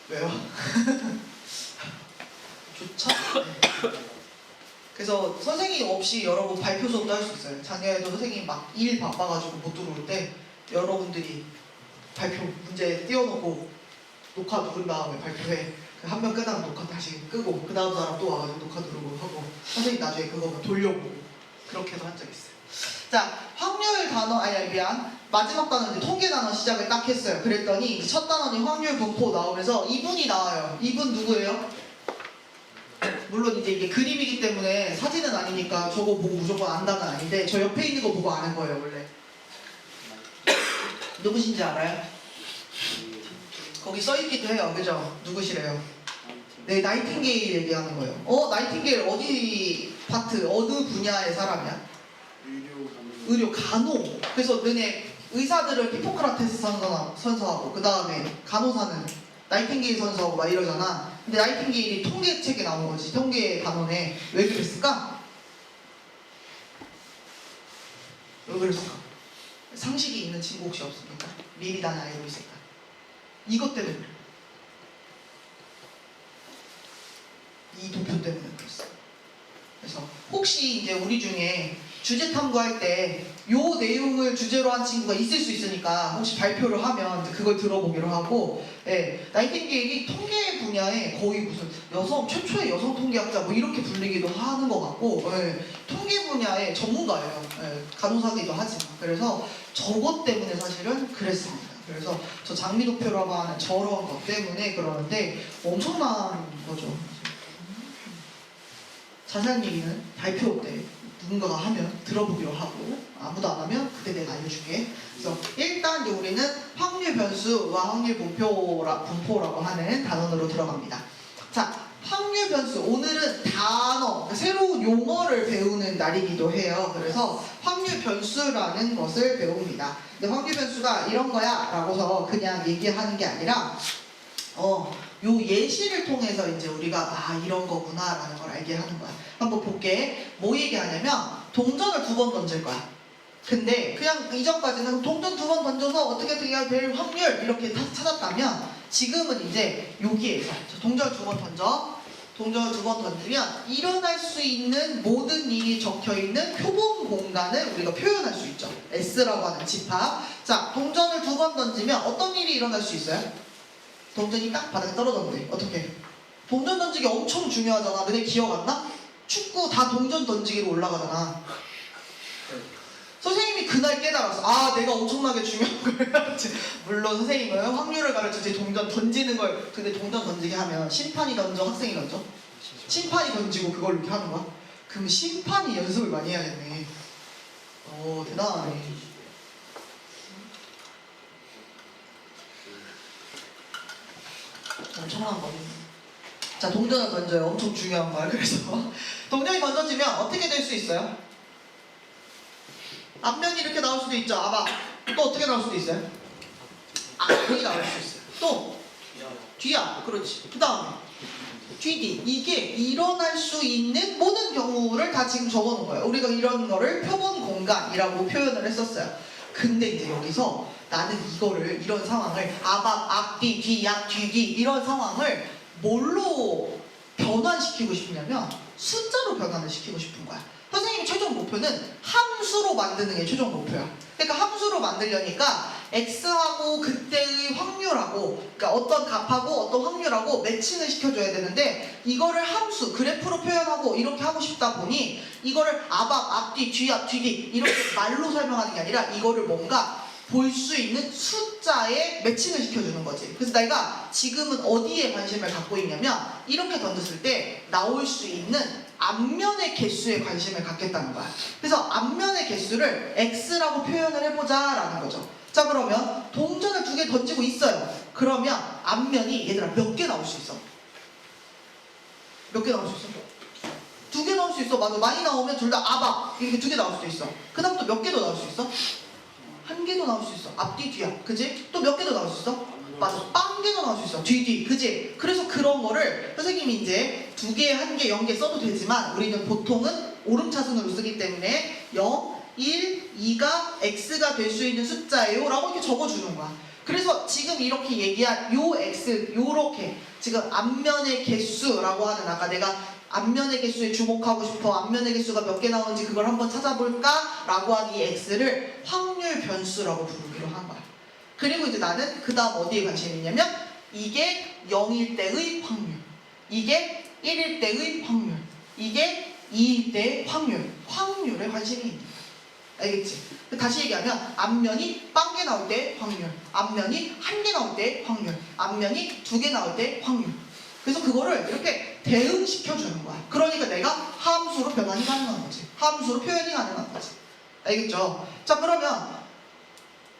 왜요? 좋죠? 네. 그래서 선생님 없이 여러분 발표 수업도 할 수 있어요. 작년에도 선생님 막 일 바빠가지고 못 들어올 때 여러분들이 발표 문제 띄워놓고 녹화 누른 다음에 발표해. 한 명 끄다가 녹화 다시 끄고 그 다음 사람 또 와가지고 녹화 누르고 하고 선생님 나중에 그거 돌려보고 그렇게도 한 적 있어요. 자, 확률 단어, 아니 미안, 마지막 단어는 통계 단어 시작을 딱 했어요. 그랬더니 첫 단어는 확률 분포 나오면서 이분이 나와요. 이분 누구예요? 물론 이제 이게 그림이기 때문에 사진은 아니니까 저거 보고 무조건 안다는 아닌데 저 옆에 있는 거 보고 아는 거예요 원래. 누구신지 알아요? 거기 써있기도 해요. 그죠? 누구시래요? 네, 나이팅게일 얘기하는 거예요. 나이팅게일 어디 파트, 어느 분야의 사람이야? 의료 간호. 그래서 너네 의사들을 히포크라테스 선서하고 그 다음에 간호사는 나이팅게일 선서하고 막 이러잖아. 근데 나이팅게일이 통계책에 나온 거지. 통계 간호네. 왜 그랬을까? 왜 그랬을까? 상식이 있는 친구 혹시 없습니까? 미리 다 알고 있을까? 이것 때문에 그래. 이 도표 때문에 그랬어. 그래서 혹시 이제 우리 중에 주제 탐구할 때 요 내용을 주제로 한 친구가 있을 수 있으니까 혹시 발표를 하면 그걸 들어보기로 하고, 예, 나이팅게일이 통계 분야에 거의 무슨 최초의 여성 통계학자 뭐 이렇게 불리기도 하는 것 같고, 예, 통계 분야의 전문가예요. 예, 간호사기도 하지만. 그래서 저것 때문에 사실은 그랬습니다. 그래서 저 장미도표라고 하는 저런 것 때문에 그러는데 엄청난 거죠. 자세한 얘기는 발표 때 누군가가 하면 들어보기로 하고 아무도 안 하면 그때 내가 알려줄게. 그래서 일단 우리는 확률 변수와 확률 분포라고 하는 단원으로 들어갑니다. 자, 확률 변수. 오늘은 단어, 새로운 용어를 배우는 날이기도 해요. 그래서 확률 변수라는 것을 배웁니다. 근데 확률 변수가 이런 거야 라고서 그냥 얘기하는 게 아니라 요 예시를 통해서 이제 우리가 이런 거구나 라는 걸 알게 하는 거야. 한번 볼게. 뭐 얘기하냐면 동전을 2번 던질 거야. 근데 그냥 이전까지는 동전 2번 던져서 어떻게 될 확률 이렇게 찾았다면 지금은 이제 여기에서 동전을 2번 던져. 동전을 2번 던지면 일어날 수 있는 모든 일이 적혀있는 표본 공간을 우리가 표현할 수 있죠. S라고 하는 집합. 자, 동전을 2번 던지면 어떤 일이 일어날 수 있어요? 동전이 딱 바닥에 떨어졌는데 어떻게? 동전 던지기 엄청 중요하잖아. 너네 기억 안 나? 축구 다 동전 던지기로 올라가잖아. 선생님이 그날 깨달았어. 내가 엄청나게 중요한 걸 물론 선생님은 확률을 가르치지 동전 던지는 걸. 근데 동전 던지기 하면 심판이 던져, 학생이 던져? 심판이 던지고 그걸 이렇게 하는 거야? 그럼 심판이 연습을 많이 해야겠네. 대단하네. 엄청난 거네. 자, 동전을 던져요. 엄청 중요한 거야. 그래서 동전이 던져지면 어떻게 될 수 있어요? 앞면이 이렇게 나올 수도 있죠. 또 어떻게 나올 수도 있어요? 앞면이 나올 수 있어요. 또 뒤야. 그렇지. 그 다음에 뒤뒤. 이게 일어날 수 있는 모든 경우를 다 지금 적어놓은 거예요. 우리가 이런 거를 표본 공간이라고 표현을 했었어요. 근데 이제 여기서 나는 이런 상황을 앞뒤, 뒤, 뒤 이런 상황을 뭘로 변환시키고 싶냐면 숫자로 변환을 시키고 싶은 거야. 선생님의 최종 목표는 함수로 만드는 게 최종 목표야. 그러니까 함수로 만들려니까 x하고 그때의 확률하고, 그러니까 어떤 값하고 어떤 확률하고 매칭을 시켜줘야 되는데 이거를 함수, 그래프로 표현하고 이렇게 하고 싶다 보니 이거를 앞뒤, 뒤 이렇게 말로 설명하는 게 아니라 이거를 뭔가 볼 수 있는 숫자에 매칭을 시켜주는 거지. 그래서 내가 지금은 어디에 관심을 갖고 있냐면 이렇게 던졌을 때 나올 수 있는 앞면의 개수에 관심을 갖겠다는 거야. 그래서 앞면의 개수를 x라고 표현을 해보자 라는 거죠. 자, 그러면 동전을 2개 던지고 있어요. 그러면 앞면이 얘들아 몇 개 나올 수 있어? 몇 개 나올 수 있어? 2개 나올 수 있어. 맞아. 많이 나오면 둘 다 이렇게 2개 나올 수도 있어. 그 다음 또 몇 개 더 나올 수 있어? 1개도 나올 수 있어. 앞뒤 뒤야. 그지? 또 몇 개도 나올 수 있어? 맞아. 1개도 나올 수 있어. 뒤. 그지? 그래서 그런 거를 선생님이 이제 2개, 1개, 0개 써도 되지만 우리는 보통은 오름차순으로 쓰기 때문에 0, 1, 2가 x가 될 수 있는 숫자예요 라고 이렇게 적어주는 거야. 그래서 지금 이렇게 얘기한 요 x 요렇게 지금 앞면의 개수라고 하는, 아까 내가 앞면의 개수에 주목하고 싶어, 앞면의 개수가 몇 개 나오는지 그걸 한번 찾아볼까 라고 한 이 x를 확률 변수라고 부르기로 한 거야. 그리고 이제 나는 그 다음 어디에 관심이 있냐면 이게 0일 때의 확률, 이게 1일 때의 확률, 이게 2일 때의 확률, 확률에 관심이 있는 거야. 알겠지? 다시 얘기하면 앞면이 0개 나올 때 확률, 앞면이 1개 나올 때 확률, 앞면이 2개 나올 때 확률. 그래서 그거를 이렇게 대응시켜주는 거야. 그러니까 내가 함수로 변환이 가능한 거지. 함수로 표현이 가능한 거지. 알겠죠? 자, 그러면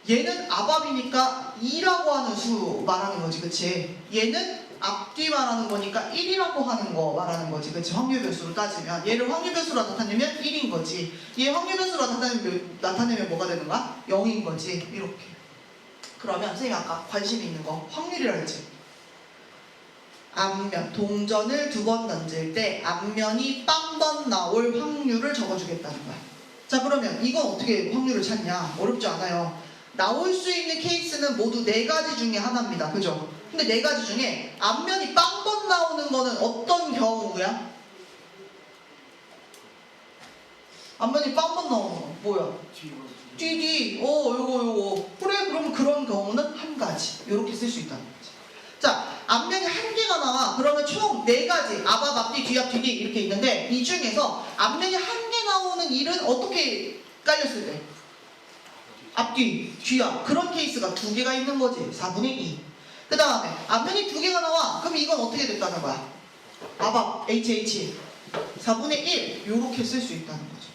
얘는 아밥이니까 2라고 하는 수 말하는 거지, 그치? 얘는 앞뒤 말하는 거니까 1이라고 하는 거 말하는 거지, 그치? 확률 변수로 따지면 얘를 확률 변수로 나타내면 1인 거지. 얘 확률 변수로 나타내면 뭐가 되는 거야? 0인 거지. 이렇게. 그러면 선생님이 아까 관심 있는 거 확률이라 했지. 앞면, 동전을 2번 던질 때 앞면이 0번 나올 확률을 적어주겠다는 거야. 자, 그러면 이건 어떻게 확률을 찾냐? 어렵지 않아요. 나올 수 있는 케이스는 모두 4가지 중에 하나입니다. 그죠? 근데 4가지 중에 앞면이 0번 나오는 거는 어떤 경우야? 앞면이 0번 나오는 거 뭐야? GD. 요거. 그래, 그러면 그런 경우는 한 가지. 이렇게 쓸 수 있다는 거지. 자, 앞면이 1개가 나와. 그러면 총 4가지. 앞, 앞뒤, 뒤, 뒤 이렇게 있는데 이 중에서 앞면이 1개 나오는 일은 어떻게 깔렸을 때? 앞뒤, 뒤앞. 그런 케이스가 2개가 있는 거지. 4분의 2. 그 다음에 앞면이 2개가 나와. 그럼 이건 어떻게 됐다는 거야? 앞, HH. 4분의 1. 요렇게 쓸 수 있다는 거죠.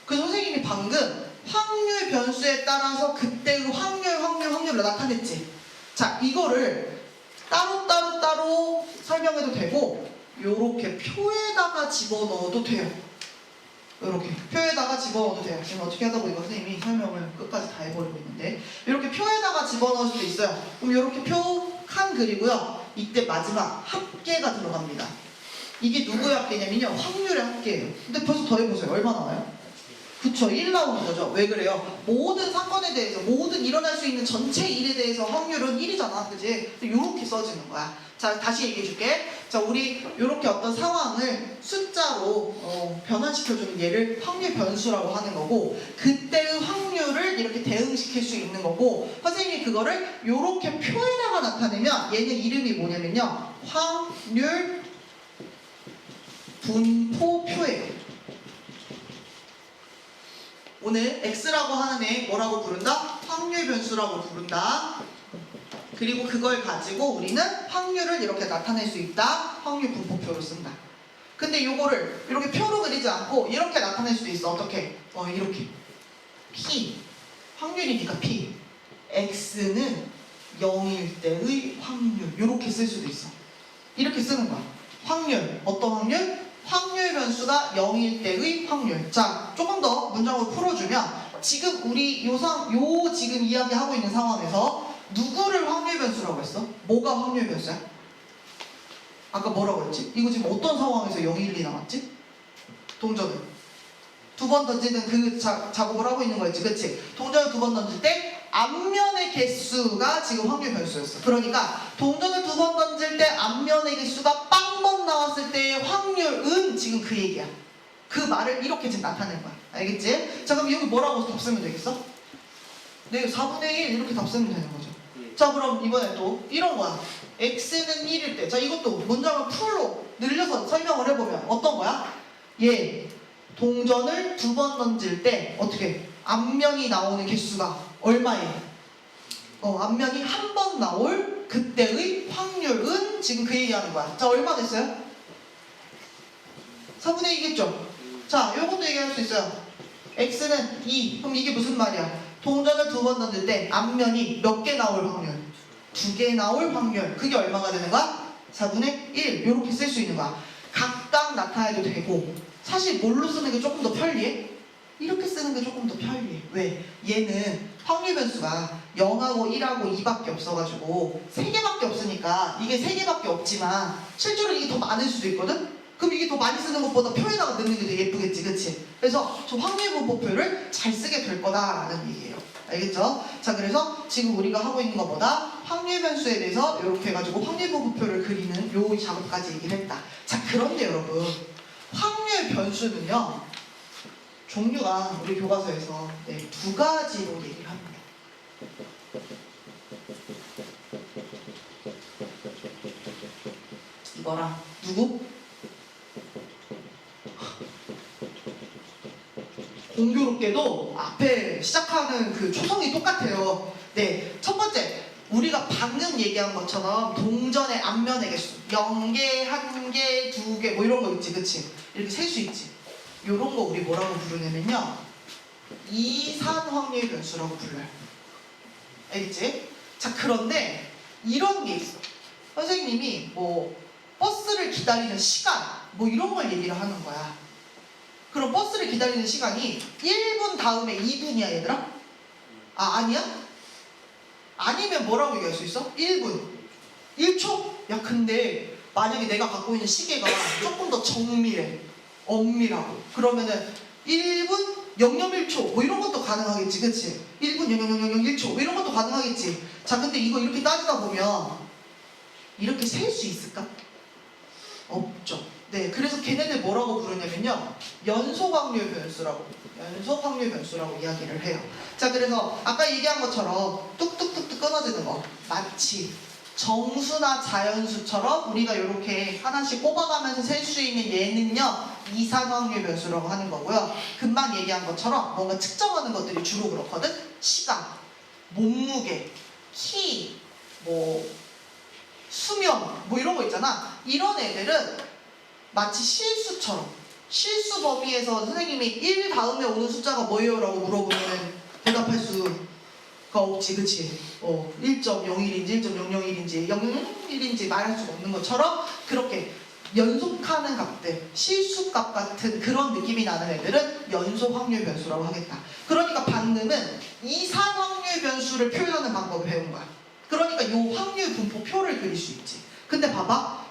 그 선생님이 방금 확률 변수에 따라서 그때의 확률을 나타냈지. 자, 이거를 따로 설명해도 되고 요렇게 표에다가 집어넣어도 돼요. 이렇게 표에다가 집어넣어도 돼요. 지금 어떻게 하다 보니까 선생님이 설명을 끝까지 다 해버리고 있는데 이렇게 표에다가 집어넣을 수도 있어요. 그럼 이렇게 표 칸 그리고요. 이때 마지막 합계가 들어갑니다. 이게 누구의 합계냐면요. 확률의 합계예요. 근데 벌써 더해보세요. 얼마 나와요? 그쵸, 1 나오는 거죠. 왜 그래요? 모든 사건에 대해서, 모든 일어날 수 있는 전체 일에 대해서 확률은 1이잖아. 그지? 요렇게 써지는 거야. 자, 다시 얘기해 줄게. 자, 우리 요렇게 어떤 상황을 숫자로 변환시켜주는 얘를 확률 변수라고 하는 거고, 그때의 확률을 이렇게 대응시킬 수 있는 거고, 선생님이 그거를 요렇게 표에다가 나타내면 얘는 이름이 뭐냐면요. 확률 분포표예요. 오늘 x라고 하는 애 뭐라고 부른다? 확률 변수라고 부른다. 그리고 그걸 가지고 우리는 확률을 이렇게 나타낼 수 있다. 확률 분포표로 쓴다. 근데 요거를 이렇게 표로 그리지 않고 이렇게 나타낼 수도 있어. 어떻게? 이렇게 P, 확률이니까 P, x는 0일 때의 확률, 이렇게 쓸 수도 있어. 이렇게 쓰는 거야. 확률, 어떤 확률? 확률 변수가 0일 때의 확률. 자, 조금 더 문장으로 풀어주면 지금 우리 요 지금 이야기하고 있는 상황에서 누구를 확률 변수라고 했어? 뭐가 확률 변수야? 아까 뭐라고 했지? 이거 지금 어떤 상황에서 0, 1, 2 나왔지? 동전을 2번 던지는 그 작업을 하고 있는 거였지, 그치? 동전을 2번 던질 때 앞면의 개수가 지금 확률 변수였어. 그러니까 동전을 2번 던질 때 앞면의 개수가 0번 나왔을 때의 확률은 지금 그 얘기야. 그 말을 이렇게 지금 나타낸 거야. 알겠지? 자, 그럼 여기 뭐라고 답 쓰면 되겠어? 네, 4분의 1 이렇게 답 쓰면 되는 거죠. 자, 그럼 이번에 또 이런 거야. x는 1일 때. 자, 이것도 문장을 풀로 늘려서 설명을 해보면 어떤 거야? 얘 동전을 2번 던질 때 어떻게? 앞면이 나오는 개수가 얼마예요? 앞면이 한 번 나올 그때의 확률은 지금 그 얘기하는 거야. 자, 얼마 됐어요? 4분의 2겠죠? 자, 요것도 얘기할 수 있어요. x는 2. 그럼 이게 무슨 말이야? 동전을 2번 던질 때 앞면이 몇 개 나올 확률? 2개 나올 확률. 그게 얼마가 되는 거야? 4분의 1. 요렇게 쓸 수 있는 거야. 각각 나타내도 되고, 사실 뭘로 쓰는 게 조금 더 편리해? 이렇게 쓰는 게 조금 더 편리해. 왜? 얘는 확률 변수가 0하고 1하고 2밖에 없어가지고 3개밖에 없으니까 이게 3개밖에 없지만 실제로 이게 더 많을 수도 있거든? 그럼 이게 더 많이 쓰는 것보다 표에다가 넣는 게 더 예쁘겠지, 그치? 그래서 저 확률 분포표를 잘 쓰게 될 거다라는 얘기예요. 알겠죠? 자, 그래서 지금 우리가 하고 있는 것보다 확률 변수에 대해서 이렇게 해가지고 확률 분포표를 그리는 요 작업까지 얘기를 했다. 자, 그런데 여러분, 확률 변수는요, 종류가 우리 교과서에서 두 가지로 얘기를 합니다. 이거랑 누구? 공교롭게도 앞에 시작하는 그 초성이 똑같아요. 네, 첫 번째, 우리가 방금 얘기한 것처럼 동전의 앞면의 개수 0개, 1개, 2개 뭐 이런 거 있지, 그치? 이렇게 셀 수 있지. 요런 거 우리 뭐라고 부르냐면요, 이산 확률 변수라고 불러요. 알겠지? 자, 그런데 이런 게 있어. 선생님이 뭐 버스를 기다리는 시간 뭐 이런 걸 얘기를 하는 거야. 그럼 버스를 기다리는 시간이 1분 다음에 2분이야, 얘들아? 아니야? 아니면 뭐라고 얘기할 수 있어? 1분 1초? 야, 근데 만약에 내가 갖고 있는 시계가 조금 더 정밀해, 엄밀하고, 그러면은 1분 001초 뭐 이런 것도 가능하겠지, 그치? 1분 00001초 뭐 이런 것도 가능하겠지. 자, 근데 이거 이렇게 따지다 보면 이렇게 셀 수 있을까? 없죠. 네, 그래서 걔네들 뭐라고 부르냐면요, 연속 확률 변수라고 이야기를 해요. 자, 그래서 아까 얘기한 것처럼 뚝뚝뚝뚝 끊어지는 거, 마치 정수나 자연수처럼 우리가 이렇게 하나씩 꼽아가면서 셀 수 있는 얘는요, 이산 확률 변수라고 하는 거고요. 금방 얘기한 것처럼 뭔가 측정하는 것들이 주로 그렇거든. 시간, 몸무게, 키, 뭐 수명 뭐 이런 거 있잖아. 이런 애들은 마치 실수처럼, 실수 범위에서 선생님이 1 다음에 오는 숫자가 뭐예요? 라고 물어보면 대답할 수가 없지, 그치? 1.01인지 1.001인지 001인지 말할 수가 없는 것처럼 그렇게 연속하는 값들, 실수값 같은 그런 느낌이 나는 애들은 연속 확률 변수라고 하겠다. 그러니까 방금은 이산 확률 변수를 표현하는 방법을 배운 거야. 그러니까 이 확률 분포표를 그릴 수 있지. 근데 봐봐,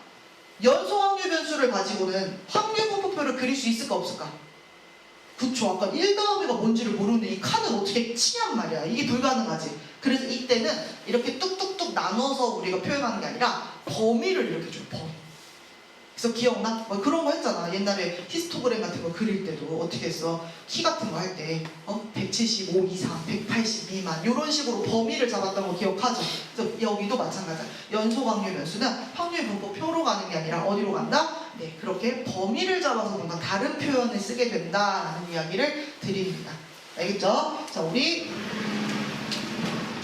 연속 확률 변수를 가지고는 확률 분포표를 그릴 수 있을까 없을까? 그쵸, 아까 1 다음에가 뭔지를 모르는데 이 칸을 어떻게 치냔 말이야. 이게 불가능하지. 그래서 이때는 이렇게 뚝뚝뚝 나눠서 우리가 표현하는 게 아니라 범위를 이렇게 줘, 범위. 그래서 기억나? 뭐 그런 거 했잖아. 옛날에 히스토그램 같은 거 그릴 때도 어떻게 했어? 키 같은 거 할 때 175 이상, 180 미만 이런 식으로 범위를 잡았던 거 기억하죠? 그래서 여기도 마찬가지야. 연속 확률 변수는 확률 분포표로 가는 게 아니라 어디로 간다? 네, 그렇게 범위를 잡아서 뭔가 다른 표현을 쓰게 된다라는 이야기를 드립니다. 알겠죠? 자, 우리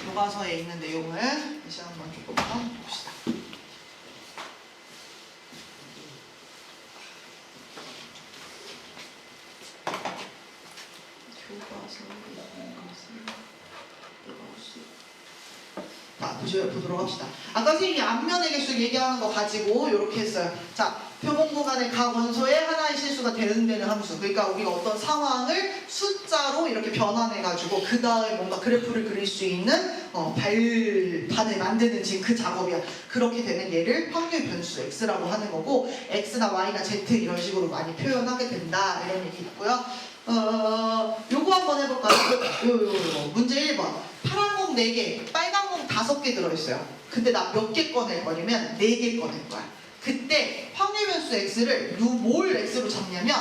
교과서에 있는 내용을 다시 한번 조금만 봅시다. 보도록 합시다. 아까 선생님이 앞면의 개수 얘기하는 거 가지고 이렇게 했어요. 자, 표본 구간의 각 원소에 하나의 실수가 대응되는 함수. 그러니까 우리가 어떤 상황을 숫자로 이렇게 변환해가지고 그 다음에 뭔가 그래프를 그릴 수 있는 발판을 만드는 지금 그 작업이야. 그렇게 되는 얘를 확률 변수 x라고 하는 거고, x나 y나 z 이런 식으로 많이 표현하게 된다 이런 얘기 있고요. 요거 한번 해볼까요? 요 문제 1번. 파란 공 4개, 빨간 공 5개 들어있어요. 근데 나 몇 개 꺼낼 거냐면 4개 꺼낼 거야. 그때 확률 변수 x를 뭘 x로 잡냐면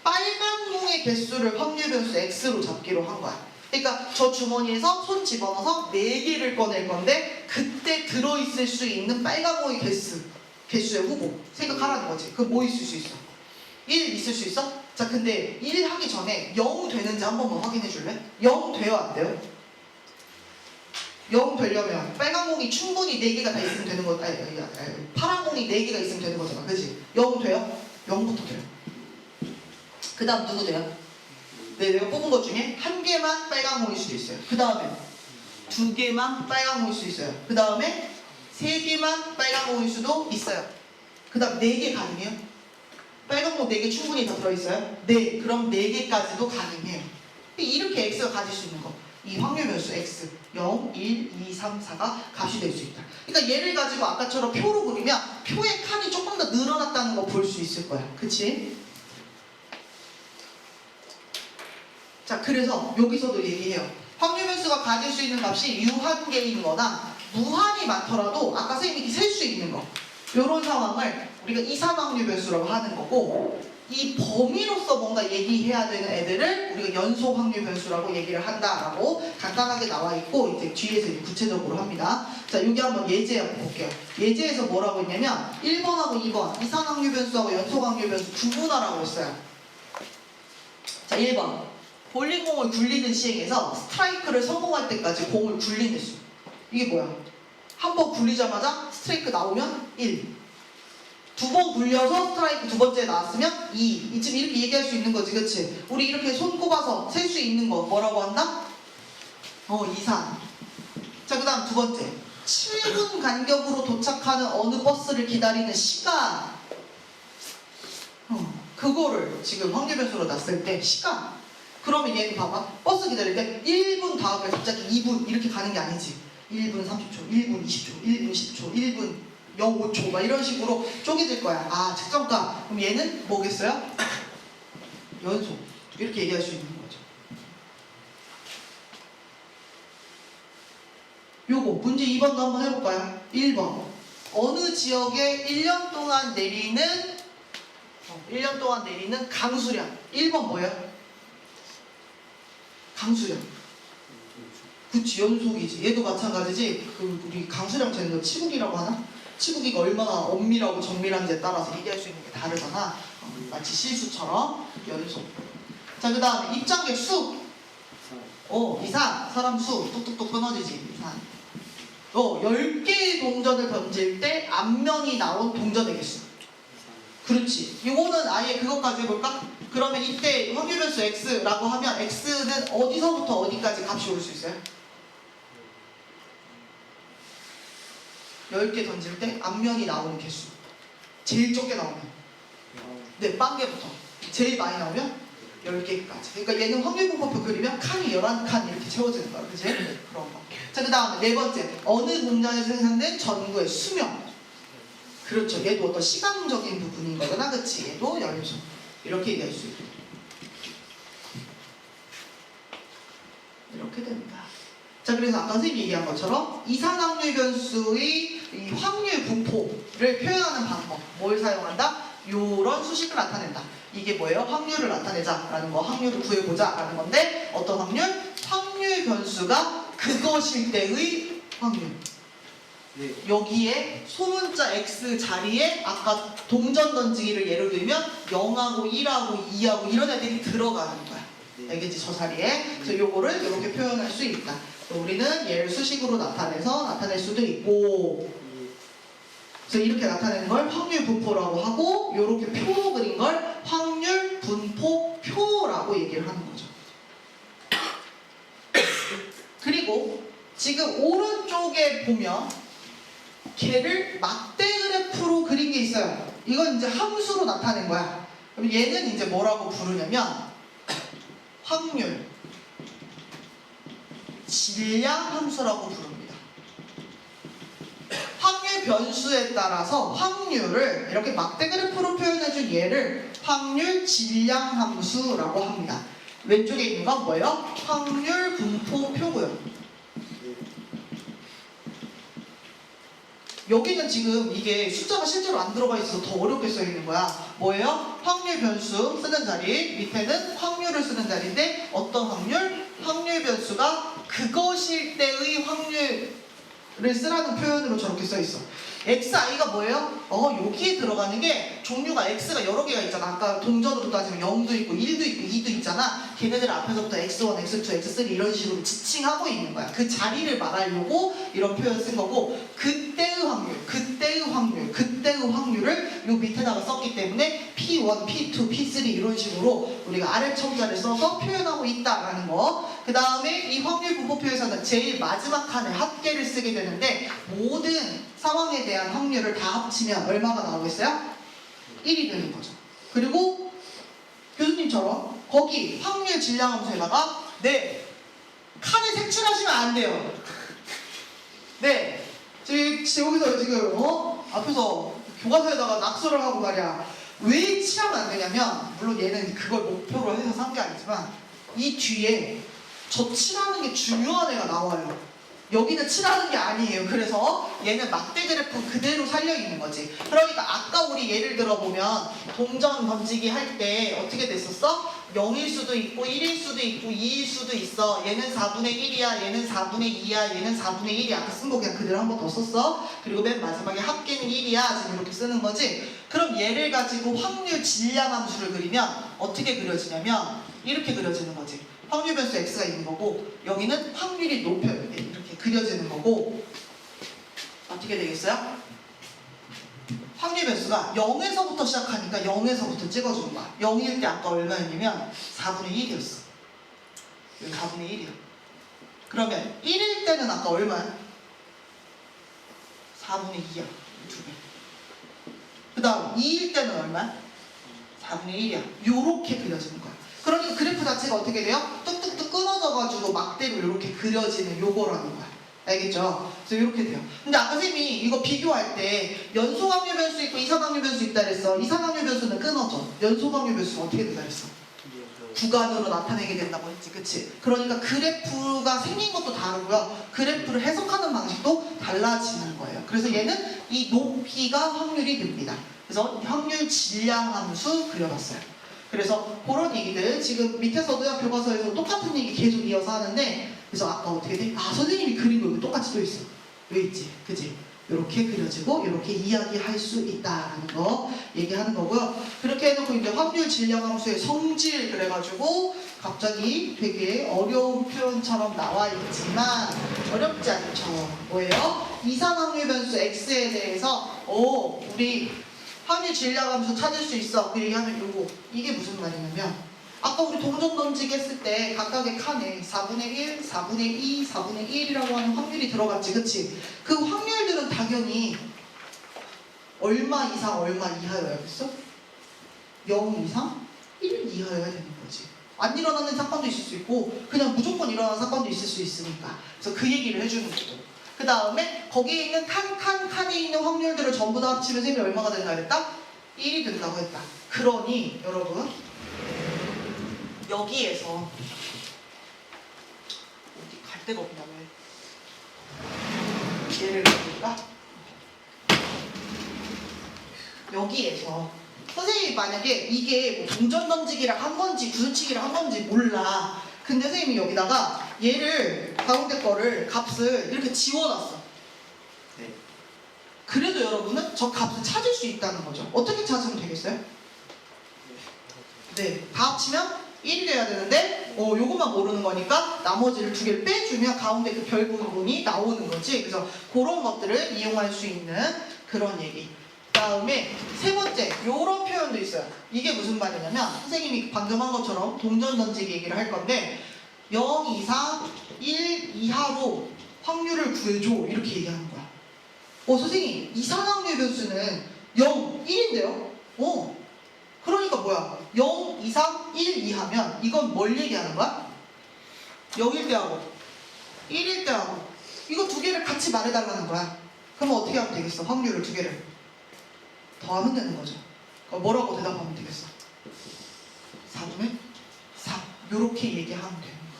빨간 공의 개수를 확률 변수 x로 잡기로 한 거야. 그러니까 저 주머니에서 손 집어넣어서 4개를 꺼낼 건데 그때 들어있을 수 있는 빨간 공의 개수의 후보 생각하라는 거지. 그럼 뭐 있을 수 있어? 1 있을 수 있어? 자, 근데 1 하기 전에 0 되는지 한 번만 확인해 줄래? 0 돼요, 안 돼요? 0 되려면 빨간 공이 충분히 4개가 다 있으면 되는 거, 파란 공이 4개가 있으면 되는 거잖아, 그치? 0 돼요? 0부터 돼요. 그 다음 누구 돼요? 네, 내가 뽑은 것 중에 1개만 빨간 공일 수도 있어요. 그 다음에 2개만 빨간 공일 수도 있어요. 그 다음에 3개만 빨간 공일 수도 있어요. 그 다음 4개 가능해요? 빨간 공 4개 충분히 다 들어있어요? 네, 그럼 4개까지도 가능해요. 이렇게 x가 가질 수 있는 거. 이 확률 변수 x 0, 1, 2, 3, 4가 값이 될 수 있다. 그러니까 얘를 가지고 아까처럼 표로 그리면 표의 칸이 조금 더 늘어났다는 거 볼 수 있을 거야. 그치? 자, 그래서 여기서도 얘기해요. 확률 변수가 가질 수 있는 값이 유한계인 거나 무한이 많더라도 아까 선생님이 셀 수 있는 거 이런 상황을 우리가 이산 확률 변수라고 하는 거고, 이 범위로서 뭔가 얘기해야 되는 애들을 우리가 연속 확률 변수라고 얘기를 한다라고 간단하게 나와 있고, 이제 뒤에서 이제 구체적으로 합니다. 자, 여기 한번 예제 한번 볼게요. 예제에서 뭐라고 했냐면 1번하고 2번 이산 확률 변수하고 연속 확률 변수 구분하라고 했어요. 자, 1번 볼링공을 굴리는 시행에서 스트라이크를 성공할 때까지 공을 굴리는 수. 이게 뭐야? 한 번 굴리자마자 스트라이크 나오면 1, 두 번 굴려서 스트라이크 두 번째 나왔으면 2. 지금 이렇게 얘기할 수 있는 거지, 그치? 우리 이렇게 손 꼽아서 셀 수 있는 거 뭐라고 한다? 이산. 자, 그 다음 두 번째 7분 간격으로 도착하는 어느 버스를 기다리는 시간. 그거를 지금 확률 변수로 놨을 때 시간. 그러면 얘는 봐봐, 버스 기다릴 때 1분 다음에 갑자기 2분 이렇게 가는 게 아니지. 1분 30초, 1분 20초, 1분 10초, 1분 0.5초 막 이런 식으로 쪼개질 거야. 아, 측정가. 그럼 얘는 뭐겠어요? 연속. 이렇게 얘기할 수 있는 거죠. 요거 문제 2번도 한번 해볼까요? 1번 어느 지역에 1년 동안 내리는 강수량. 1번 뭐예요? 강수량. 그치, 연속이지. 얘도 마찬가지지. 우리 강수량 재는 거 치국이라고 하나? 치국이가 얼마나 엄밀하고 정밀한지에 따라서 얘기할 수 있는 게 다르잖아. 마치 실수처럼 연속. 자, 그 다음에 입장객 수. 이산. 사람 수. 뚝뚝뚝 끊어지지. 이산. 10개의 동전을 던질 때 앞면이 나온 동전의 개수. 그렇지. 이거는 아예 그것까지 해볼까? 그러면 이때 확률 변수 x라고 하면 x는 어디서부터 어디까지 값이 올 수 있어요? 10개 던질 때 앞면이 나오는 개수. 제일 적게 나오면 네, 빵개부터 제일 많이 나오면 10개까지. 그러니까 얘는 확률분포표 그리면 칸이 11칸 이렇게 채워지는 거야. 그치? 그런 거. 자, 그 다음에 네 번째 어느 공장에서 생산된 전구의 수명. 그렇죠. 얘도 어떤 시간적인 부분인 거구나. 그치? 얘도 연속. 이렇게 얘기할 수 있고. 이렇게 됩니다. 자, 그래서 아까 선생님이 얘기한 것처럼 이산 확률 변수의 이 확률 분포를 표현하는 방법. 뭘 사용한다? 요런 수식을 나타낸다. 이게 뭐예요? 확률을 나타내자라는 거, 확률을 구해보자 라는 건데, 어떤 확률? 확률 변수가 그것일 때의 확률. 네. 여기에 소문자 x 자리에 아까 동전 던지기를 예를 들면 0하고 1하고 2하고 이런 애들이 들어가는 거야. 네. 알겠지? 저 자리에. 그래서 요거를 이렇게 표현할 수 있다. 우리는 얘를 수식으로 나타낼 수도 있고, 그래서 이렇게 나타내는 걸 확률 분포라고 하고, 이렇게 표로 그린 걸 확률 분포표라고 얘기를 하는 거죠. 그리고 지금 오른쪽에 보면 걔를 막대 그래프로 그린 게 있어요. 이건 이제 함수로 나타낸 거야. 그럼 얘는 이제 뭐라고 부르냐면 확률 질량 함수라고 부릅니다. 확률 변수에 따라서 확률을 이렇게 막대 그래프로 표현해준 얘를 확률 질량 함수라고 합니다. 왼쪽에 있는 건 뭐예요? 확률 분포표고요. 여기는 지금 이게 숫자가 실제로 안 들어가 있어서 더 어렵게 써 있는 거야. 뭐예요? 확률 변수 쓰는 자리, 밑에는 확률을 쓰는 자리인데, 어떤 확률? 확률 변수가 그것일 때의 확률을 쓰라는 표현으로 저렇게 써 있어. xi가 뭐예요? 여기에 들어가는 게 종류가 x가 여러 개가 있잖아. 아까 동전으로 따지면 0도 있고 1도 있고 2도 있잖아. 걔네들 앞에서부터 x1, x2, x3 이런 식으로 지칭하고 있는 거야. 그 자리를 말하려고 이런 표현 쓴 거고, 그때의 확률을 요 밑에다가 썼기 때문에 P1, P2, P3 이런 식으로 우리가 아래첨자를 써서 표현하고 있다라는 거. 그 다음에 이 확률 분포표에서는 제일 마지막 칸에 합계를 쓰게 되는데, 모든 상황에 대한 확률을 다 합치면 얼마가 나오겠어요? 1이 되는 거죠. 그리고 교수님처럼 거기 확률 질량 함수에다가 칸에 색칠하시면 안 돼요. 네. 여기서 지금 앞에서 교과서에다가 낙서를 하고 말이야. 왜 칠하면 안 되냐면, 물론 얘는 그걸 목표로 해서 산 게 아니지만 이 뒤에 저 칠하는 게 중요한 애가 나와요. 여기는 칠하는 게 아니에요. 그래서 얘는 막대 그래프 그대로 살려 있는 거지. 그러니까 아까 우리 예를 들어 보면 동전 던지기 할 때 어떻게 됐었어? 0일 수도 있고 1일 수도 있고 2일 수도 있어. 얘는 4분의 1이야, 얘는 4분의 2야, 얘는 4분의 1이야. 아까 쓴 거 그냥 그대로 한 번 더 썼어. 그리고 맨 마지막에 합계는 1이야. 지금 이렇게 쓰는 거지. 그럼 얘를 가지고 확률 질량 함수를 그리면 어떻게 그려지냐면 이렇게 그려지는 거지. 확률 변수 x가 있는 거고, 여기는 확률이 높여 이렇게 그려지는 거고, 어떻게 되겠어요? 확률 변수가 0에서부터 시작하니까 0에서부터 찍어주는 거야. 0일 때 아까 얼마였냐면 4분의 1이었어. 여기 4분의 1이야. 그러면 1일 때는 아까 얼마야? 4분의 2야. 두 배. 그 다음 2일 때는 얼마야? 4분의 1이야. 요렇게 그려지는 거야. 그러니까 그래프 자체가 어떻게 돼요? 뚝뚝뚝 끊어져가지고 막대로 이렇게 그려지는 요거라는 거야. 알겠죠? 그래서 이렇게 돼요. 근데 아까 쌤이 이거 비교할 때 연소확률 변수 있고 이상확률 변수 있다 그랬어. 이상확률 변수는 끊어져. 연소확률 변수는 어떻게 된다 그랬어? 구간으로 나타내게 된다고 했지. 그치? 그러니까 그래프가 생긴 것도 다르고요. 그래프를 해석하는 방식도 달라지는 거예요. 그래서 얘는 이 높이가 확률이 됩니다. 그래서 확률 질량 함수 그려봤어요. 그래서 그런 얘기들 지금 밑에서도요, 교과서에서 똑같은 얘기 계속 이어서 하는데, 그래서 아까 어떻게 돼? 아, 선생님이 그린 거 여기 똑같이 또 있어. 왜 있지? 그치? 이렇게 그려지고 이렇게 이야기할 수 있다라는 거 얘기하는 거고요. 그렇게 해놓고 이제 확률 질량 함수의 성질 그래가지고 갑자기 되게 어려운 표현처럼 나와 있지만 어렵지 않죠. 뭐예요? 이상확률 변수 x에 대해서 우리 확률 질량 함수 찾을 수 있어. 그 얘기하면 요거 이게 무슨 말이냐면, 아까 우리 동전 던지기 했을 때 각각의 칸에 4분의 1, 4분의 2, 4분의 1이라고 하는 확률이 들어갔지. 그치? 그 확률들은 당연히 얼마 이상 얼마 이하여야겠어? 0 이상 1 이하여야 되는 거지. 안 일어나는 사건도 있을 수 있고 그냥 무조건 일어나는 사건도 있을 수 있으니까. 그래서 그 얘기를 해주는 거고, 그 다음에 거기에 있는 칸에 있는 확률들을 전부 다 합치면 셈이 얼마가 된다 그랬다? 1이 된다고 했다. 그러니 여러분 여기에서 어디 갈 데가 없냐 왜? 예를 들어볼까? 여기에서 선생님이 만약에 이게 뭐 동전 던지기랑 한 건지 구슬치기랑 한 건지 몰라. 근데 선생님이 여기다가 얘를 가운데 거를 값을 이렇게 지워놨어. 네. 그래도 여러분은 저 값을 찾을 수 있다는 거죠. 어떻게 찾으면 되겠어요? 네, 다 합치면 1이 돼야 되는데 요것만 모르는 거니까 나머지를 두 개를 빼주면 가운데 그 별 부분이 나오는 거지. 그래서 그런 것들을 이용할 수 있는 그런 얘기. 그 다음에 세 번째 요런 표현도 있어요. 이게 무슨 말이냐면 선생님이 방금 한 것처럼 동전 던지기 얘기를 할 건데 0 이상 1 이하로 확률을 구해줘 이렇게 얘기하는 거야. 선생님 이상확률 변수는 0, 1인데요? 그러니까 뭐야? 0 이상 1 이하면 이건 뭘 얘기하는 거야? 0일 때 하고 1일 때 하고 이거 두 개를 같이 말해달라는 거야. 그럼 어떻게 하면 되겠어? 확률을 두 개를 더하면 되는 거죠. 그럼 뭐라고 대답하면 되겠어? 4분의 4 요렇게 얘기하면 되는 거야.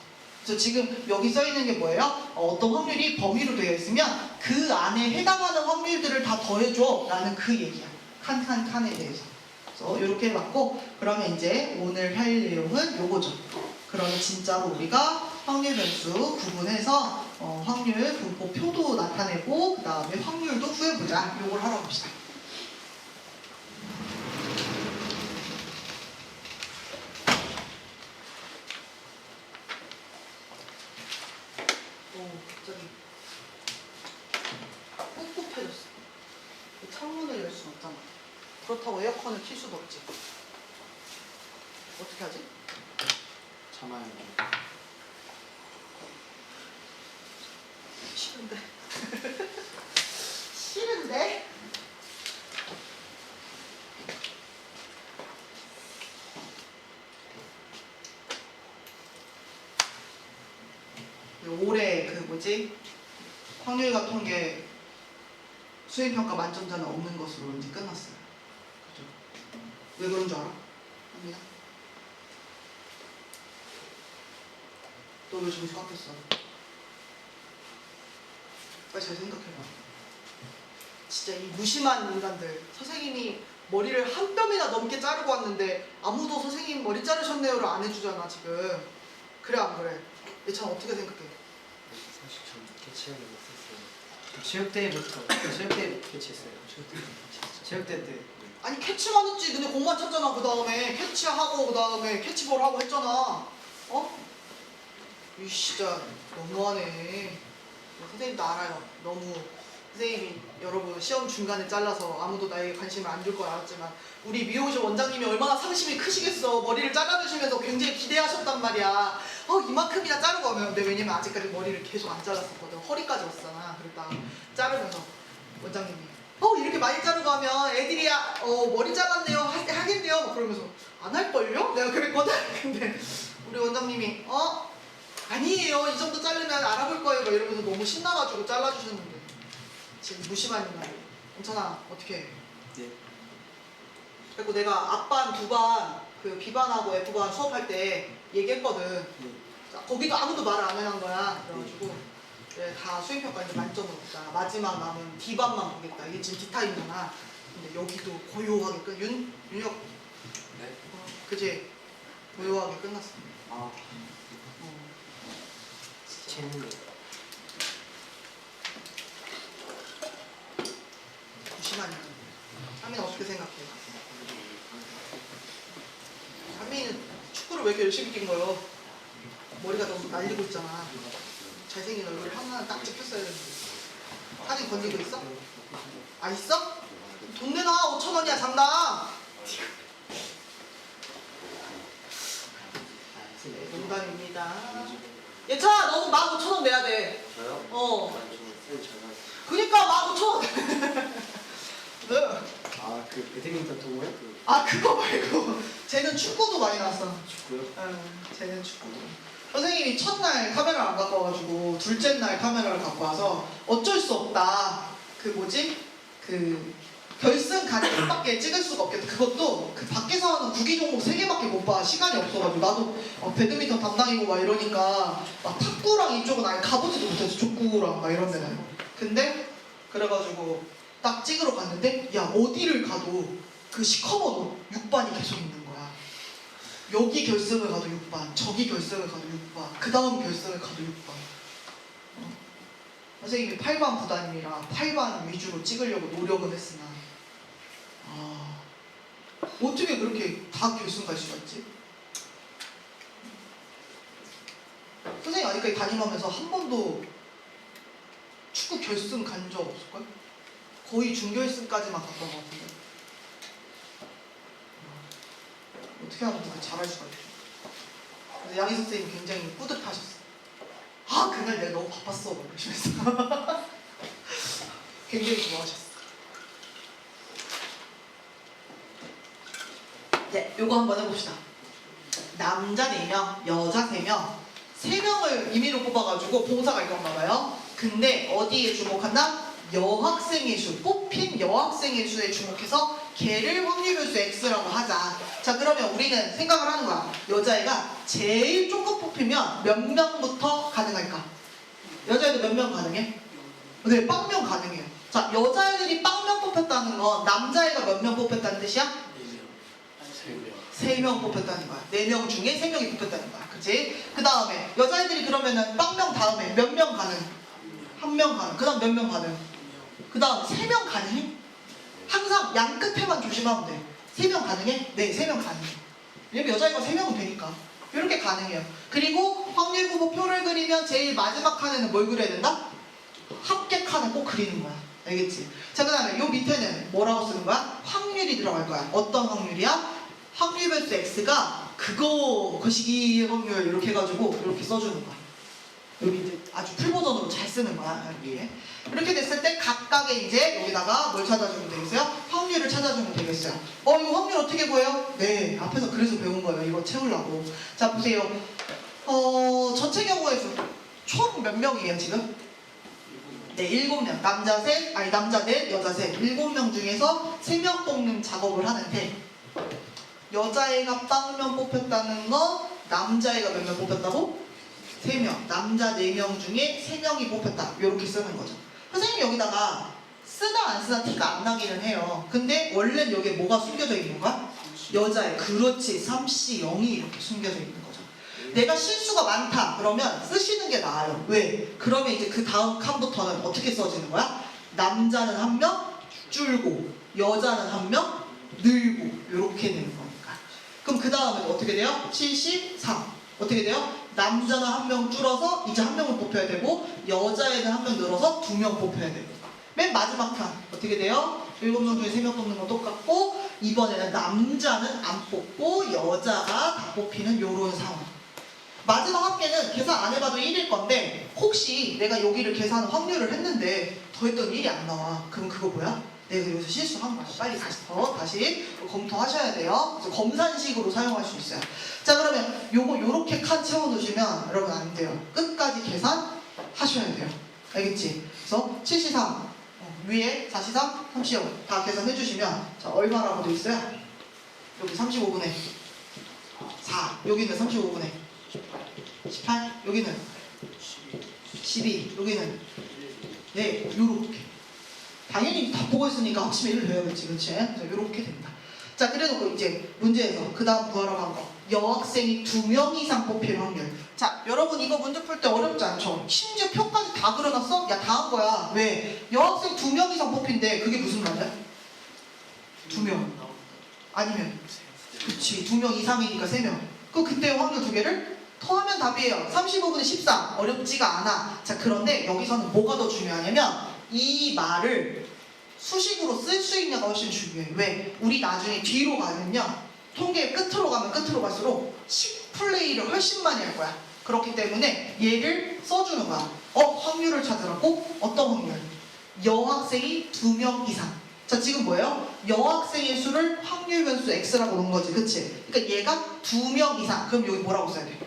그래서 지금 여기 써있는 게 뭐예요? 어떤 확률이 범위로 되어 있으면 그 안에 해당하는 확률들을 다 더해줘 라는 그 얘기야. 칸에 대해서. 이렇게 해봤고, 그러면 이제 오늘 할 내용은 요거죠. 그러면 진짜로 우리가 확률 변수 구분해서 확률 분포 표도 나타내고 그 다음에 확률도 구해보자. 요걸 하러 갑시다. 갑자기 꿉꿉해졌어. 창문을 열 수는 없잖아. 그렇다고 에어컨을 킬 수도 없지. 어떻게 하지? 참아야 돼. 싫은데. 싫은데? 뭐지? 확률과 통계 수행평가 만점자는 없는 것으로 이제 끝났어요. 그죠? 왜 그런 줄 알아? 합니다. 너 왜 점수 깎였어? 빨리 잘 생각해봐. 진짜 이 무심한 인간들. 선생님이 머리를 한 뼘이나 넘게 자르고 왔는데 아무도 선생님 머리 자르셨네요를 안 해주잖아 지금. 그래 안 그래? 얘참 어떻게 생각해? 사실 전 개치하게 못했어요. 체육대회부터 개치했어요. 체육대회 때. 아니 캐치만 했지. 너네 공만 쳤잖아. 그 다음에 캐치하고 그 다음에 캐치볼 하고 했잖아. 어? 이 진짜 너무하네. 선생님도 알아요. 너무 선생님이 여러분 시험 중간에 잘라서 아무도 나에게 관심을 안 줄 걸 알았지만 우리 미용실 원장님이 얼마나 상심이 크시겠어. 머리를 잘라주시면서 굉장히 기대하셨단 말이야. 이만큼이나 자르고 하면. 근데 왜냐면 아직까지 머리를 계속 안 잘랐었거든. 허리까지 왔잖아. 그랬다가 자르면서 원장님이 이렇게 많이 자르고 하면 애들이 머리 잘랐네요 하겠네요 막 그러면서 안 할걸요? 내가 그랬거든. 근데 우리 원장님이 아니에요 이 정도 자르면 알아볼 거예요 막 이러면서 너무 신나가지고 잘라주셨는데 지금 무심한 인간. 괜찮아 어떻게 해? 네. 그리고 내가 앞반 두반 그 B반하고 F반 수업할 때 얘기했거든. 네. 거기도 아무도 말을 안 해놓은 거야. 그래가지고 다 수행평가 이제 만점으로 없잖아. 마지막 남은 D반만 보겠다. 이게 지금 D타임이잖아. 근데 여기도 고요하게 윤혁 네. 그지? 고요하게 끝났어. 아, 재밌네. 무심한 인간. 한민아 어떻게 생각해? 한민이는 축구를 왜 이렇게 열심히 뛴 거예요? 머리가 너무 날리고 있잖아. 잘생긴 얼굴에 하나 딱 찍혔어야 되는데. 사진 건지고 있어? 아 있어? 돈 내놔. 5,000원이야 장당. 네, 농담입니다. 예찬 너는 15,000원 내야 돼. 저요? 쌤 전화. 그니까 15,000원. 네. 아, 그 배드민턴 동호회? 그거 말고 쟤는 축구도 많이 나왔어. 축구요? 쟤는 축구도. 선생님이 첫날 카메라를 안 갖고 와가지고 둘째 날 카메라를 갖고 와서 어쩔 수 없다. 그 결승 가능밖에 찍을 수가 없겠다. 그것도 그 밖에서 하는 구기 종목 3개밖에 못 봐. 시간이 없어가지고 나도 배드민턴 담당이고 막 이러니까 막 탁구랑 이쪽은 아예 가보지도 못해서 족구랑 막 이런 데는. 근데 그래가지고 딱 찍으러 갔는데 야 어디를 가도 그 시커먼 6반이 계속 있는 거야. 여기 결승을 가도 6반, 저기 결승을 가도 6반, 그 다음 결승을 가도 6반. 선생님이 8반 부담이라 8반 위주로 찍으려고 노력은 했으나 어떻게 그렇게 다 결승 갈 수가 있지? 선생님 아직까지 담임하면서 한 번도 축구 결승 간 적 없을걸? 거의 준결승까지만 갔던 것 같은데 어떻게 하면 그렇게 잘할 수가 있지? 그래서 양희석 선생님이 굉장히 뿌듯하셨어. 그날 내가 너무 바빴어 이러시면서 굉장히 좋아하셨어. 네, 요거 한번 해봅시다. 남자 4명, 여자 3명 3명을 임의로 뽑아가지고 봉사가 있건가 봐요. 근데 어디에 주목한다? 여학생의 수, 뽑힌 여학생의 수에 주목해서 걔를 확률별수 X라고 하자. 자 그러면 우리는 생각을 하는 거야. 여자애가 제일 조금 뽑히면 몇 명부터 가능할까? 여자애도 몇 명 가능해? 네, 빵명 가능해요. 자 여자애들이 빵명 뽑혔다는 건 남자애가 몇 명 뽑혔다는 뜻이야? 3명 뽑혔다는 거야. 4명 중에 3명이 뽑혔다는 거야. 그치? 그 다음에 여자애들이 그러면은 빵명 다음에 몇 명 가능? 1명 가능. 그 다음 몇 명 가능? 그 다음 3명 가능해? 항상 양 끝에만 조심하면 돼. 3명 가능해? 네, 3명 가능해. 왜냐면 여자애가 3명은 되니까. 이렇게 가능해요. 그리고 확률구보표를 그리면 제일 마지막 칸에는 뭘 그려야 된다? 합계 칸을 꼭 그리는 거야. 알겠지? 자, 그 다음에 요 밑에는 뭐라고 쓰는 거야? 확률이 들어갈 거야. 어떤 확률이야? 확률별수 X가 그거 거시기 확률 이렇게 해가지고 이렇게 써주는 거야. 여기 이제 아주 풀 버전으로 잘 쓰는 거야. 이렇게 됐을 때 각각의 이제 여기다가 뭘 찾아주면 되겠어요? 확률을 찾아주면 되겠어요. 이거 확률 어떻게 구해요? 네, 앞에서 그래서 배운 거예요. 이거 채우려고. 자 보세요. 전체 경우의 수 총 몇 명이에요 지금? 네, 7명. 남자 셋, 아니 남자 넷, 여자 셋. 7명 중에서 3명 뽑는 작업을 하는데 여자애가 빵명 뽑혔다는 건 남자애가 몇 명 뽑혔다고? 3명. 남자 4명 중에 3명이 뽑혔다. 이렇게 쓰는 거죠. 선생님이 여기다가 쓰다 안 쓰다 티가 안 나기는 해요. 근데 원래는 여기에 뭐가 숨겨져 있는 거야? 여자애. 그렇지. 3C 0이 이렇게 숨겨져 있는 거죠. 내가 실수가 많다 그러면 쓰시는 게 나아요. 왜? 그러면 이제 그 다음 칸부터는 어떻게 써지는 거야? 남자는 한 명 줄고 여자는 한 명 늘고 이렇게 되는 거니까. 그럼 그 다음에 어떻게 돼요? 73 어떻게 돼요? 남자는 한 명 줄어서 이제 한 명을 뽑혀야 되고 여자애는 한 명 늘어서 2명 뽑혀야 되고 맨 마지막 칸 어떻게 돼요? 7명 중에 3명 뽑는 건 똑같고 이번에는 남자는 안 뽑고 여자가 다 뽑히는 요런 상황. 마지막 합계는 계산 안 해봐도 1일 건데 혹시 내가 여기를 계산 확률을 했는데 더했더니 1이 안 나와. 그럼 그거 뭐야? 내가 여기서 실수한 거야. 빨리 다시 검토하셔야 돼요. 그래서 검산식으로 사용할 수 있어요. 자 그러면 요거 요렇게 칸 채워놓으시면 여러분 안 돼요. 끝까지 계산하셔야 돼요. 알겠지? 그래서 73 위에 43, 30 다 계산해 주시면 자 얼마라고 돼 있어요? 여기 35분의 4 여기는 35분의 18 여기는 12 여기는 네 요렇게 당연히 다 보고 있으니까 아침에 1을 배워야겠지 그치? 그래서 요렇게 된다. 자 그래놓고 이제 문제에서 그 다음 구하라고 한 거 여학생이 2명 이상 뽑힐 확률. 자 여러분 이거 문제 풀 때 어렵지 않죠? 심지어 표까지 다 그려놨어? 야 다 한 거야. 왜? 여학생 2명 이상 뽑힌대. 그게 무슨 말이야? 2명 아니면 그치 2명 이상이니까 3명 그때 확률 2개를 더하면 답이에요. 35분의 13 어렵지가 않아. 자 그런데 여기서는 뭐가 더 중요하냐면 이 말을 수식으로 쓸 수 있냐가 훨씬 중요해요. 왜? 우리 나중에 뒤로 가면요 통계 끝으로 가면 끝으로 갈수록 식플레이를 훨씬 많이 할 거야. 그렇기 때문에 얘를 써주는 거야. 확률을 찾으라고? 어떤 확률? 여학생이 2명 이상. 자 지금 뭐예요? 여학생의 수를 확률 변수 x라고 놓은 거지 그치? 그러니까 얘가 2명 이상. 그럼 여기 뭐라고 써야 돼?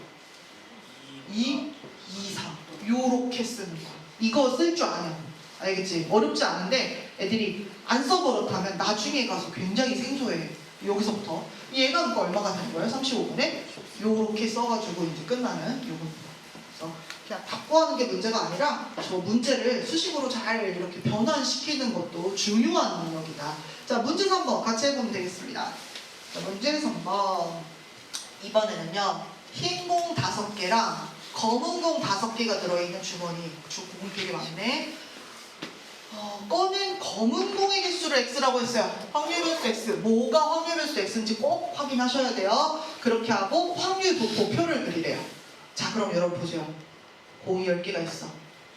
2, 2, 3 요렇게 쓰는 거야. 이거 쓸 줄 아냐? 알겠지? 어렵지 않은데 애들이 안 써버릇하면 나중에 가서 굉장히 생소해. 여기서부터 얘가 그러니까 얼마가 되는 거예요? 35분에 요렇게 써가지고 이제 끝나는 요겁니다. 그래서 그냥 다 구하는 게 문제가 아니라 저 문제를 수식으로 잘 이렇게 변환시키는 것도 중요한 능력이다. 자 문제 3번 같이 해보면 되겠습니다. 자 문제 3번 이번에는요 흰 공 5개랑 검은 공 5개가 들어있는 주머니 공이 되게 많네. 꺼낸 검은 공의 개수를 x라고 했어요. 확률 변수 x. 뭐가 확률 변수 x인지 꼭 확인하셔야 돼요. 그렇게 하고 확률 도표를 그리래요. 자 그럼 여러분 보세요. 공이 10개가 있어.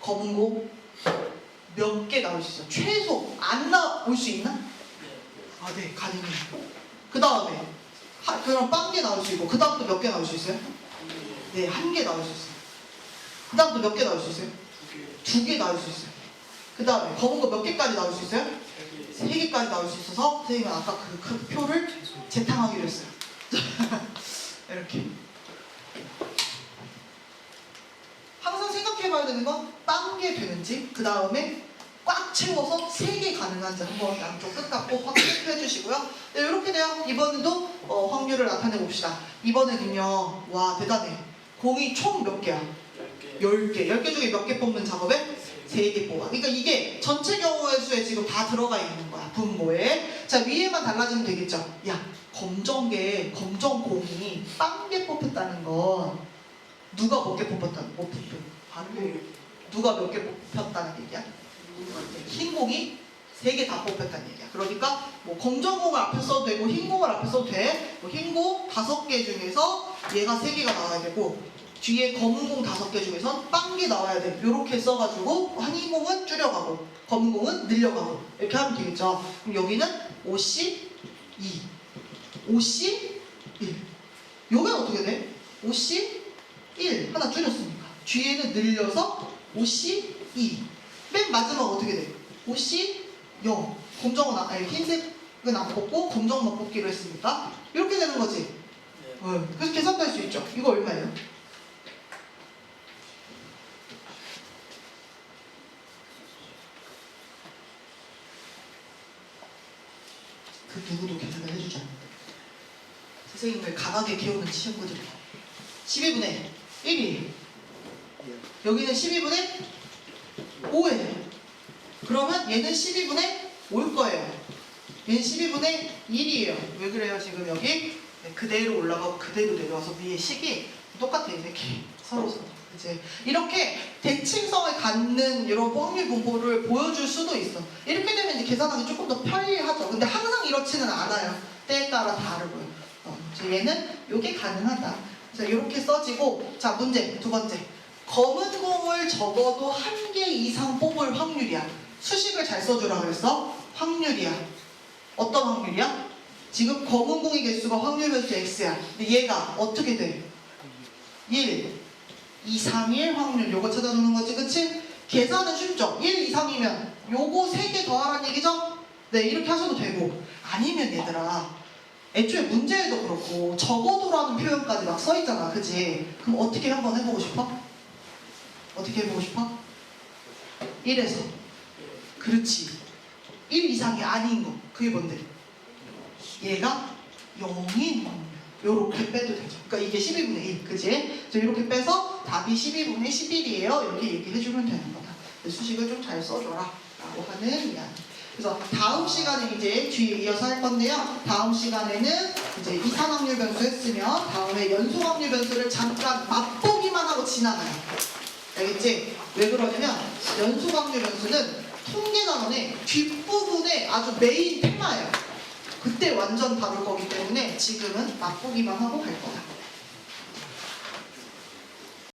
검은 공 몇 개 나올 수 있어? 최소 안 나올 수 있나? 아 네 가능해요. 그 다음에 그럼 빵개 나올 수 있고 그 다음 또 몇 개 나올 수 있어요? 네 1개 나올 수 있어요. 그 다음 또 몇 개 나올 수 있어요? 2개 나올 수 있어요. 그 다음에 검은 거 몇 개까지 나올 수 있어요? 3개까지 나올 수 있어서 선생님은 아까 그 표를 재탕하기로 했어요. 이렇게 항상 생각해봐야 되는 건 빵개 되는지 그 다음에 꽉 채워서 3개 가능한지 한번 양쪽 끝과 꼭 확인해 주시고요. 네, 이렇게 돼요. 이번에도 확률을 나타내 봅시다. 이번에는요 와 대단해. 공이 총 몇 개야? 10개. 10개 중에 몇 개 뽑는 작업에? 3개 뽑아. 그러니까 이게 전체 경우의 수에 지금 다 들어가 있는 거야. 분모에. 자 위에만 달라지면 되겠죠. 야 검정공이 빵개 뽑혔다는 건 누가 몇 개 뽑혔다는 거? 누가 몇 개 뽑혔다는 얘기야? 흰 공이 3개 다 뽑혔다는 얘기야. 그러니까 뭐 검정공을 앞에 써도 되고 흰공을 앞에 써도 돼. 뭐 흰공 5개 중에서 얘가 3개가 나와야 되고 뒤에 검은 공 5개 중에선 빵개 나와야 돼. 이렇게 써가지고 흰 공은 줄여가고 검은 공은 늘려가고 이렇게 하면 되겠죠. 그럼 여기는 5C 2 5C 1 여기는 어떻게 돼? 5C 1 하나 줄였으니까 뒤에는 늘려서 5C 2 맨 마지막 어떻게 돼? 5C 0 검정은 아니 흰색은 안 뽑고 검정만 뽑기로 했으니까 이렇게 되는 거지. 그래서 계산도 할 수 있죠. 이거 얼마예요? 그 누구도 계산을 해주지 않는다. 선생님을 강하게 키우는 친구들이 12분의 1이 여기는 12분의 5예요. 그러면 얘는 12분의 5일 거예요. 얘는 12분의 1이에요. 왜 그래요? 지금 여기 그대로 올라가고 그대로 내려와서 위에 식이 똑같아요. 이렇게 서로. 이제 이렇게 대칭성을 갖는 이런 확률 분포를 보여줄 수도 있어. 이렇게 되면 이제 계산하기 조금 더 편리하죠. 근데 항상 이렇지는 않아요. 때에 따라 다르고요. 얘는 이게 가능하다. 그래서 이렇게 써지고, 자 문제 두 번째. 검은 공을 적어도 한 개 이상 뽑을 확률이야. 수식을 잘 써주라 그랬어? 확률이야. 어떤 확률이야? 지금 검은 공의 개수가 확률 변수 x야. 근데 얘가 어떻게 돼? 1, 2, 3, 1 확률. 요거 찾아주는 거지, 그치? 계산은 쉽죠? 1 이상이면 요거 3개 더하라는 얘기죠? 네, 이렇게 하셔도 되고. 아니면 얘들아, 애초에 문제에도 그렇고 적어도라는 표현까지 막 써있잖아, 그치? 그럼 어떻게 한번 해보고 싶어? 어떻게 해보고 싶어? 1에서. 그렇지. 1 이상이 아닌 거. 그게 뭔데? 얘가 0인 확률. 요렇게 빼도 되죠. 그러니까 이게 12분의 1, 그지? 그래서 이렇게 빼서 답이 12분의 11이에요. 이렇게 얘기해주면 되는 거다. 수식을 좀 잘 써줘라 라고 하는 이야기. 그래서 다음 시간에 이제 뒤에 이어서 할 건데요. 다음 시간에는 이제 이산 확률 변수 했으면 다음에 연속 확률 변수를 잠깐 맛보기만 하고 지나가요. 알겠지? 왜 그러냐면 연속 확률 변수는 통계 단원의 뒷부분에 아주 메인 테마예요. 그때 완전 다룰 거기 때문에 지금은 맛보기만 하고 갈 거다.